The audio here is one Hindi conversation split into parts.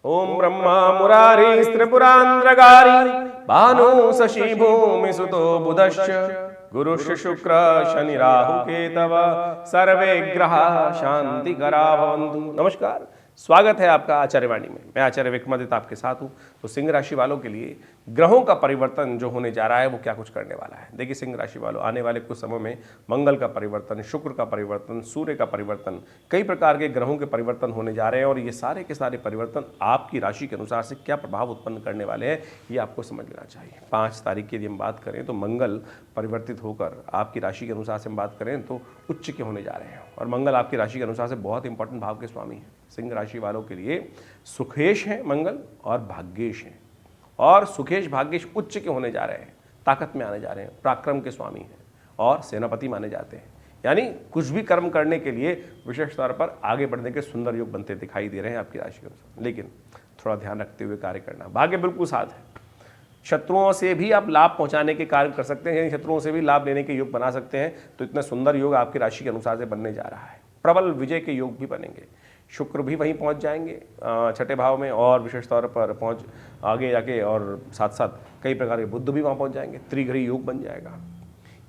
ओम ब्रह्मा मुरारी त्रिपुरांध्रगारी भानु शशि भूमि सुतो बुधश्च गुरुश्च शुक्र शनि राहु केतव सर्वे ग्रह शांति करा भवन्तु। नमस्कार, स्वागत है आपका आचार्यवाणी में। मैं आचार्य विक्रमादित्य आपके साथ हूं। तो सिंह राशि वालों के लिए ग्रहों का परिवर्तन जो होने जा रहा है वो क्या कुछ करने वाला है। देखिए सिंह राशि वालों, आने वाले कुछ समय में मंगल का परिवर्तन, शुक्र का परिवर्तन, सूर्य का परिवर्तन, कई प्रकार के ग्रहों के परिवर्तन होने जा रहे हैं और ये सारे के सारे परिवर्तन आपकी राशि के अनुसार से क्या प्रभाव उत्पन्न करने वाले हैं ये आपको समझ लेना चाहिए। 5 तारीख की यदि हम बात करें तो मंगल परिवर्तित होकर आपकी राशि के अनुसार से हम बात करें तो उच्च के होने जा रहे हैं और मंगल आपकी राशि के अनुसार से बहुत इंपॉर्टेंट भाव के स्वामी हैं। सिंह राशि वालों के लिए सुखेश हैं मंगल और भाग्येश हैं और सुखेश भाग्येश उच्च के होने जा रहे हैं, ताकत में आने जा रहे हैं, पराक्रम के स्वामी हैं और सेनापति माने जाते हैं। यानी कुछ भी कर्म करने के लिए विशेष तौर पर आगे बढ़ने के सुंदर योग बनते दिखाई दे रहे हैं आपकी राशि के अनुसार, लेकिन थोड़ा ध्यान रखते हुए कार्य करना। भाग्य बिल्कुल साथ है, शत्रुओं से भी आप लाभ पहुंचाने के कार्य कर सकते हैं, यानी शत्रुओं से भी लाभ लेने के योग बना सकते हैं। तो इतना सुंदर योग आपकी राशि के अनुसार से बनने जा रहा है। प्रबल विजय के योग भी बनेंगे, शुक्र भी वहीं पहुंच जाएंगे छठे भाव में और विशेष तौर पर पहुंच आगे जाके और साथ साथ कई प्रकार के बुध भी वहाँ पहुंच जाएंगे। त्रिग्रही योग बन जाएगा।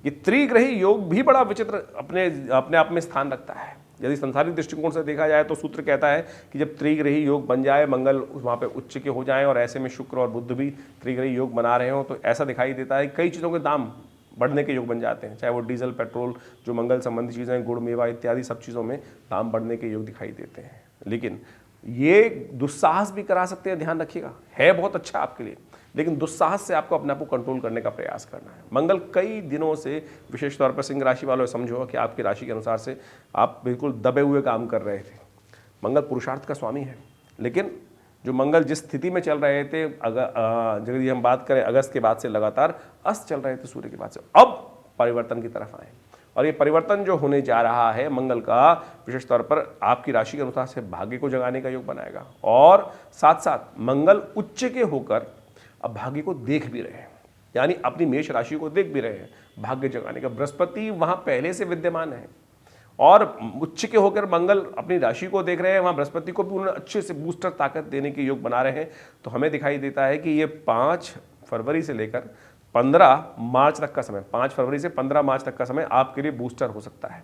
ये त्रिग्रही योग भी बड़ा विचित्र अपने आप में स्थान रखता है। यदि संसारिक दृष्टिकोण से देखा जाए तो सूत्र कहता है कि जब त्रिग्रही योग बन जाए, मंगल वहाँ पे उच्च के हो जाएं और ऐसे में शुक्र और बुध भी त्रिग्रही योग बना रहे हो, तो ऐसा दिखाई देता है कई चीज़ों के दाम बढ़ने के योग बन जाते हैं। चाहे वो डीजल, पेट्रोल, जो मंगल संबंधी चीज़ें, गुड़, मेवा इत्यादि सब चीज़ों में दाम बढ़ने के योग दिखाई देते हैं। लेकिन ये दुस्साहस भी करा सकते हैं, ध्यान रखिएगा। है बहुत अच्छा आपके लिए, लेकिन दुस्साहस से आपको अपने आप को कंट्रोल करने का प्रयास करना है। मंगल कई दिनों से विशेष तौर पर सिंह राशि वालों समझो कि आपकी राशि के अनुसार से आप बिल्कुल दबे हुए काम कर रहे थे। मंगल पुरुषार्थ का स्वामी है, लेकिन जो मंगल जिस स्थिति में चल रहे थे, अगर यदि हम बात करें अगस्त के बाद से लगातार अस्त चल रहे थे सूर्य के बाद से, अब परिवर्तन की तरफ आए और ये परिवर्तन जो होने जा रहा है मंगल का विशेष तौर पर आपकी राशि के अनुसार से भाग्य को जगाने का योग बनाएगा और साथ साथ मंगल उच्च के होकर अब भाग्य को देख भी रहे हैं, यानी अपनी मेष राशि को देख भी रहे हैं। भाग्य जगाने का बृहस्पति वहां पहले से विद्यमान है और उच्च के होकर मंगल अपनी राशि को देख रहे हैं, वहां बृहस्पति को भी उन्होंने अच्छे से बूस्टर ताकत देने के योग बना रहे हैं। तो हमें दिखाई देता है कि ये 5 फरवरी से लेकर 15 मार्च तक का समय, 5 फरवरी से 15 मार्च तक का समय आपके लिए बूस्टर हो सकता है।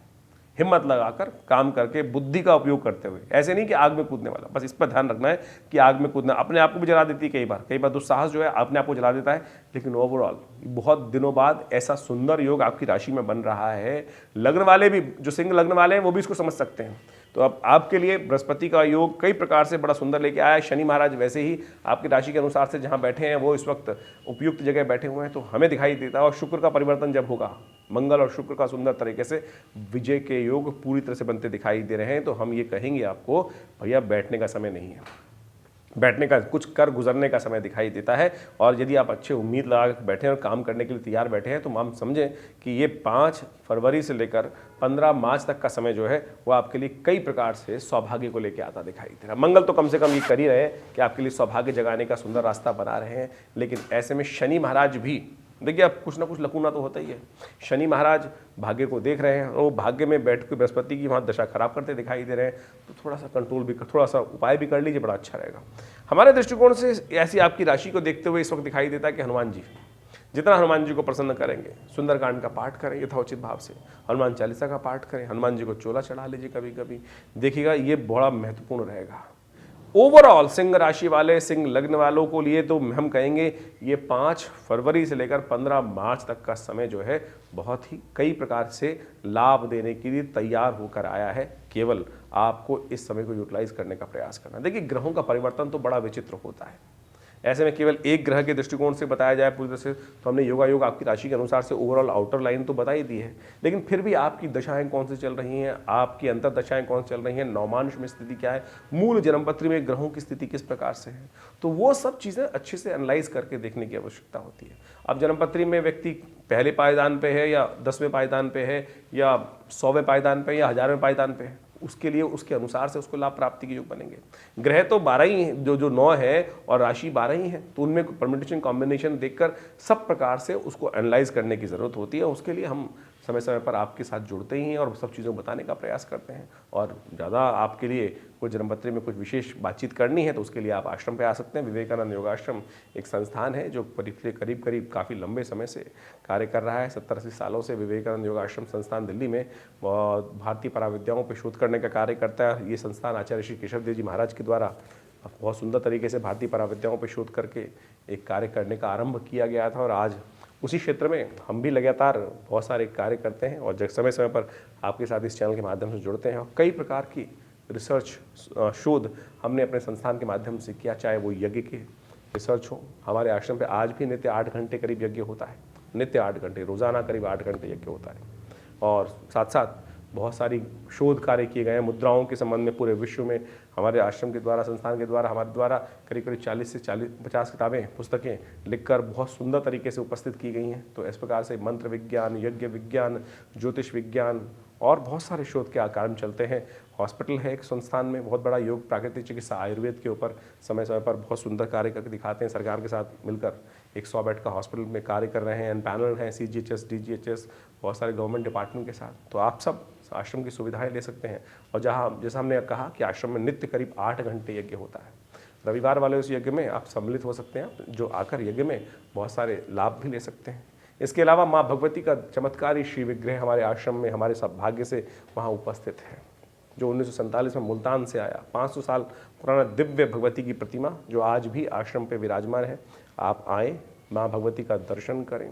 हिम्मत लगाकर काम करके, बुद्धि का उपयोग करते हुए, ऐसे नहीं कि आग में कूदने वाला, बस इस पर ध्यान रखना है कि आग में कूदना अपने आप को भी जला देती है। कई बार दुस्साहस जो है अपने आप को जला देता है, लेकिन ओवरऑल बहुत दिनों बाद ऐसा सुंदर योग आपकी राशि में बन रहा है। लग्न वाले भी, जो सिंह लग्न वाले हैं, वो भी इसको समझ सकते हैं। तो अब आपके लिए बृहस्पति का योग कई प्रकार से बड़ा सुंदर लेके आया है। शनि महाराज वैसे ही आपकी राशि के अनुसार से जहां बैठे हैं वो इस वक्त उपयुक्त जगह बैठे हुए हैं, तो हमें दिखाई देता है। और शुक्र का परिवर्तन जब होगा, मंगल और शुक्र का सुंदर तरीके से विजय के योग पूरी तरह से बनते दिखाई दे रहे हैं, तो हम ये कहेंगे आपको भैया बैठने का समय नहीं है, बैठने का कुछ कर गुजरने का समय दिखाई देता है। और यदि आप अच्छे उम्मीद लगा कर बैठे हैं और काम करने के लिए तैयार बैठे हैं, तो हम समझें कि ये 5 फरवरी से लेकर 15 मार्च तक का समय जो है वो आपके लिए कई प्रकार से सौभाग्य को लेकर आता दिखाई दे रहा है। मंगल तो कम से कम ये कर ही रहे हैं कि आपके लिए सौभाग्य जगाने का सुंदर रास्ता बना रहे हैं, लेकिन ऐसे में शनि महाराज भी, देखिए अब कुछ ना कुछ लकूना तो होता ही है। शनि महाराज भाग्य को देख रहे हैं और वो भाग्य में बैठ के बृहस्पति की वहाँ दशा खराब करते दिखाई दे रहे हैं, तो थोड़ा सा कंट्रोल भी, थोड़ा सा उपाय भी कर लीजिए, बड़ा अच्छा रहेगा। हमारे दृष्टिकोण से ऐसी आपकी राशि को देखते हुए इस वक्त दिखाई देता है कि हनुमान जी, जितना हनुमान जी को प्रसन्न करेंगे, सुंदरकांड का पाठ करें यथोचित भाव से, हनुमान चालीसा का पाठ करें, हनुमान जी को चोला चढ़ा लीजिए कभी कभी, देखिएगा ये बड़ा महत्वपूर्ण रहेगा। ओवरऑल सिंह राशि वाले, सिंह लग्न वालों को लिए तो हम कहेंगे ये 5 फरवरी से लेकर 15 मार्च तक का समय जो है बहुत ही कई प्रकार से लाभ देने के लिए तैयार होकर आया है। केवल आपको इस समय को यूटिलाइज करने का प्रयास करना। देखिए ग्रहों का परिवर्तन तो बड़ा विचित्र होता है, ऐसे में केवल एक ग्रह के दृष्टिकोण से बताया जाए पूरी तरह से तो हमने योगा योग आपकी राशि के अनुसार से ओवरऑल आउटर लाइन तो बता ही दी है, लेकिन फिर भी आपकी दशाएं कौन सी चल रही हैं, आपकी अंतर दशाएं कौन सी चल रही हैं, नवमांश में स्थिति क्या है, मूल जन्मपत्री में ग्रहों की स्थिति किस प्रकार से है, तो वो सब चीज़ें अच्छे से एनालाइज करके देखने की आवश्यकता होती है। अब जन्मपत्री में व्यक्ति पहले पायदान पे है या 10वें पायदान पे है या 100वें पायदान पे या 1000वें पायदान पे है, उसके लिए उसके अनुसार से उसको लाभ प्राप्ति के योग बनेंगे। ग्रह तो 12 ही हैं, जो 9 है और राशि 12 ही है, तो उनमें परम्यूटेशन कॉम्बिनेशन देखकर सब प्रकार से उसको एनालाइज करने की ज़रूरत होती है। उसके लिए हम समय समय पर आपके साथ जुड़ते ही हैं और सब चीज़ों को बताने का प्रयास करते हैं। और ज़्यादा आपके लिए कुछ जन्मपत्री में कुछ विशेष बातचीत करनी है तो उसके लिए आप आश्रम पे आ सकते हैं। विवेकानंद योगाश्रम एक संस्थान है जो पिछले करीब करीब काफ़ी लंबे समय से कार्य कर रहा है। 70-80 सालों से विवेकानंद योगाश्रम संस्थान दिल्ली में भारतीय पराविद्याओं पर शोध करने का कार्य करता है। ये संस्थान आचार्य श्री केशव देव जी महाराज के द्वारा बहुत सुंदर तरीके से भारतीय पराविद्याओं पर शोध करके एक कार्य करने का आरंभ किया गया था और आज उसी क्षेत्र में हम भी लगातार बहुत सारे कार्य करते हैं और जब समय समय पर आपके साथ इस चैनल के माध्यम से जुड़ते हैं और कई प्रकार की रिसर्च शोध हमने अपने संस्थान के माध्यम से किया, चाहे वो यज्ञ की रिसर्च हो। हमारे आश्रम पे आज भी नित्य 8 घंटे करीब यज्ञ होता है, नित्य 8 घंटे, रोज़ाना करीब 8 घंटे यज्ञ होता है। और साथ साथ बहुत सारी शोध कार्य किए गए हैं मुद्राओं के संबंध में। पूरे विश्व में हमारे आश्रम के द्वारा, संस्थान के द्वारा, हमारे द्वारा करीब करीब 40 से 50 किताबें, पुस्तकें लिखकर बहुत सुंदर तरीके से उपस्थित की गई हैं। तो इस प्रकार से मंत्र विज्ञान, यज्ञ विज्ञान, ज्योतिष विज्ञान और बहुत सारे शोध के कार्य चलते हैं। हॉस्पिटल है एक संस्थान में, बहुत बड़ा योग, प्राकृतिक चिकित्सा, आयुर्वेद के ऊपर समय समय पर बहुत सुंदर कार्य करके दिखाते हैं। सरकार के साथ मिलकर एक 100 बेड का हॉस्पिटल में कार्य कर रहे हैं। पैनल हैं CGHS, DGHS, बहुत सारे गवर्नमेंट डिपार्टमेंट के साथ। तो आप सब आश्रम की सुविधाएं ले सकते हैं। और जहाँ जैसा हमने कहा कि आश्रम में नित्य करीब 8 घंटे यज्ञ होता है। रविवार वाले उस यज्ञ में आप सम्मिलित हो सकते हैं, जो आकर यज्ञ में बहुत सारे लाभ भी ले सकते हैं। इसके अलावा माँ भगवती का चमत्कारी श्री विग्रह हमारे आश्रम में, हमारे सौभाग्य से वहाँ उपस्थित है, जो 1947 में मुल्तान से आया। 500 साल पुराना दिव्य भगवती की प्रतिमा जो आज भी आश्रम पे विराजमान है। आप आएँ, माँ भगवती का दर्शन करें।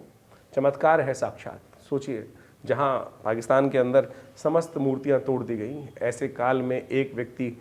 चमत्कार है साक्षात। सोचिए, जहाँ पाकिस्तान के अंदर समस्त मूर्तियाँ तोड़ दी गई, ऐसे काल में एक व्यक्ति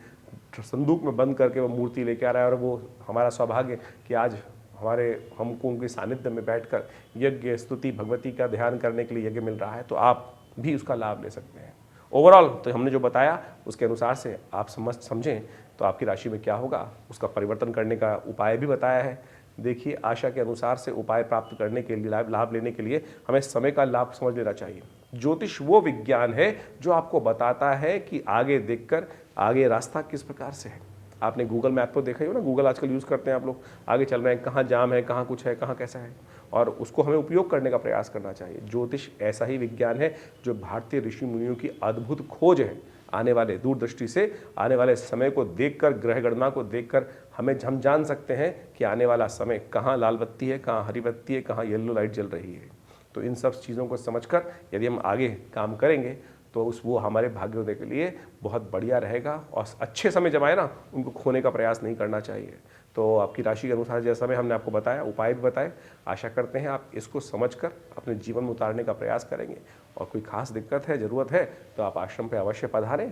संदूक में बंद करके वो मूर्ति लेके आ रहा है। और वो हमारा सौभाग्य कि आज हमको उनके सानिध्य में बैठकर यज्ञ, स्तुति, भगवती का ध्यान करने के लिए यज्ञ मिल रहा है। तो आप भी उसका लाभ ले सकते हैं। ओवरऑल तो हमने जो बताया उसके अनुसार से आप समझें तो आपकी राशि में क्या होगा, उसका परिवर्तन करने का उपाय भी बताया है। देखिए, आशा के अनुसार से उपाय प्राप्त करने के लिए, लाभ लेने के लिए हमें समय का लाभ समझ लेना चाहिए। ज्योतिष वो विज्ञान है जो आपको बताता है कि आगे देखकर आगे रास्ता किस प्रकार से है। आपने गूगल मैप तो देखा ही हो ना, गूगल आजकल यूज़ करते हैं आप लोग। आगे चल रहे हैं, कहाँ जाम है, कहाँ कुछ है, कहाँ कैसा है, और उसको हमें उपयोग करने का प्रयास करना चाहिए। ज्योतिष ऐसा ही विज्ञान है जो भारतीय ऋषि मुनियों की अद्भुत खोज है। आने वाले दूरदृष्टि से आने वाले समय को देखकर, ग्रह गणना को देखकर हम जान सकते हैं कि आने वाला समय कहाँ लाल बत्ती है, कहाँ हरी बत्ती है, कहाँ येलो लाइट जल रही है। तो इन सब चीज़ों को समझकर यदि हम आगे काम करेंगे तो वो हमारे भाग्योदय के लिए बहुत बढ़िया रहेगा। और अच्छे समय जब आए ना, उनको खोने का प्रयास नहीं करना चाहिए। तो आपकी राशि के अनुसार जैसा मैं हमने आपको बताया, उपाय भी बताए, आशा करते हैं आप इसको समझकर अपने जीवन में उतारने का प्रयास करेंगे। और कोई खास दिक्कत है, ज़रूरत है तो आप आश्रम पे अवश्य पधारें।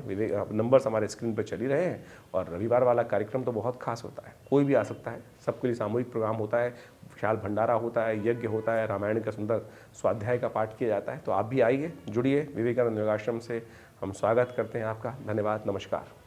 नंबर्स हमारे स्क्रीन पर चल ही रहे हैं। और रविवार वाला कार्यक्रम तो बहुत खास होता है, कोई भी आ सकता है। सबके लिए सामूहिक प्रोग्राम होता है, विशाल भंडारा होता है, यज्ञ होता है, रामायण का सुंदर स्वाध्याय का पाठ किया जाता है। तो आप भी आइए, जुड़िए। विवेकानंद योगाश्रम से हम स्वागत करते हैं आपका। धन्यवाद, नमस्कार।